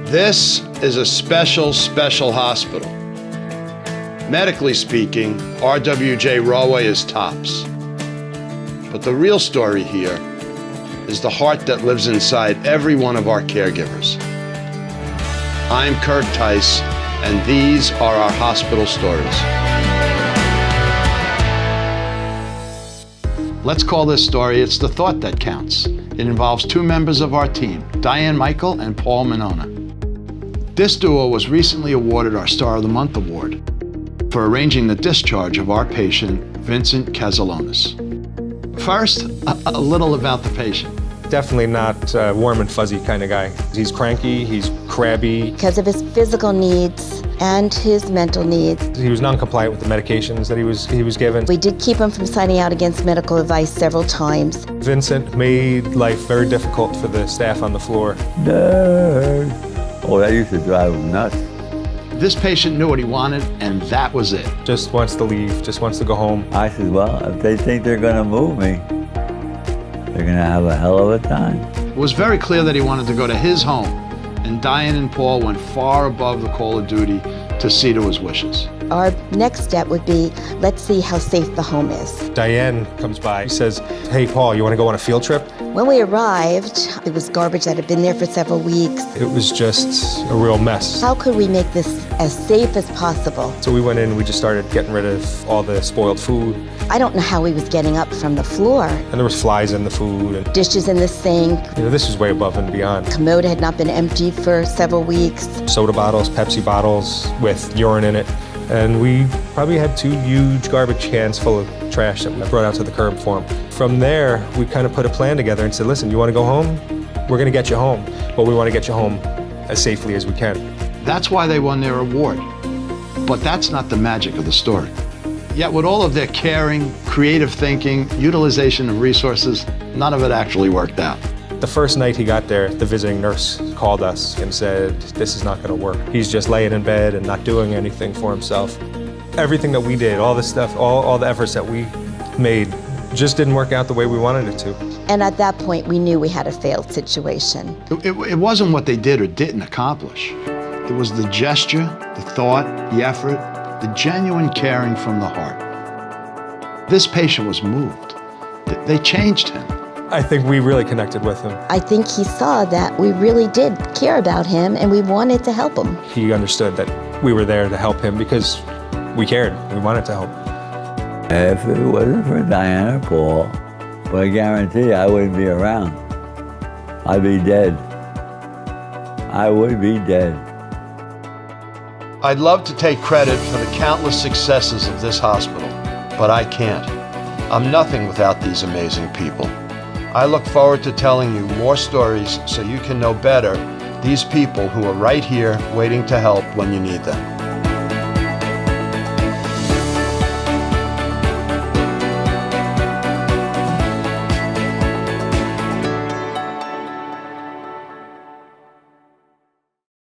This is a special, special hospital. Medically speaking, RWJ Rahway is tops. But the real story here is the heart that lives inside every one of our caregivers. I'm Kirk Tice, and these are our hospital stories. Let's call this story It's the Thought That Counts. It involves two members of our team, Diane Michael and Paul Minona. This duo was recently awarded our Star of the Month award for arranging the discharge of our patient, Vincent Caselones. First, a little about the patient. Definitely not a warm and fuzzy kind of guy. He's cranky, he's crabby. Because of his physical needs and his mental needs. He was non-compliant with the medications that he was given. We did keep him from signing out against medical advice several times. Vincent made life very difficult for the staff on the floor. Nurse. Oh, that used to drive him nuts. This patient knew what he wanted, and that was it. Just wants to leave, just wants to go home. I said, well, if they think they're gonna move me, they're gonna have a hell of a time. It was very clear that he wanted to go to his home, and Diane and Paul went far above the call of duty to see to his wishes. Our next step would be, let's see how safe the home is. Diane comes by, he says, hey Paul, you wanna go on a field trip? When we arrived, it was garbage that had been there for several weeks. It was just a real mess. How could we make this as safe as possible? So we went in, we just started getting rid of all the spoiled food. I don't know how he was getting up from the floor. And there was flies in the food. And Dishes in the sink. this was way above and beyond. Commode had not been emptied for several weeks. Soda bottles, Pepsi bottles with urine in it. And we probably had 2 huge garbage cans full of trash that I brought out to the curb for him. From there, we kind of put a plan together and said, listen, you want to go home? We're going to get you home, but we want to get you home as safely as we can. That's why they won their award. But that's not the magic of the story. Yet with all of their caring, creative thinking, utilization of resources, none of it actually worked out. The first night he got there, the visiting nurse called us and said, this is not going to work. He's just laying in bed and not doing anything for himself. Everything that we did, all this stuff, all the efforts that we made just didn't work out the way we wanted it to. And at that point, we knew we had a failed situation. It wasn't what they did or didn't accomplish. It was the gesture, the thought, the effort, the genuine caring from the heart. This patient was moved. They changed him. I think we really connected with him. I think he saw that we really did care about him and we wanted to help him. He understood that we were there to help him because we cared. We wanted to help. If it wasn't for Diane or Paul, but I guarantee I wouldn't be around. I'd be dead. I would be dead. I'd love to take credit for the countless successes of this hospital, but I can't. I'm nothing without these amazing people. I look forward to telling you more stories so you can know better these people who are right here waiting to help when you need them.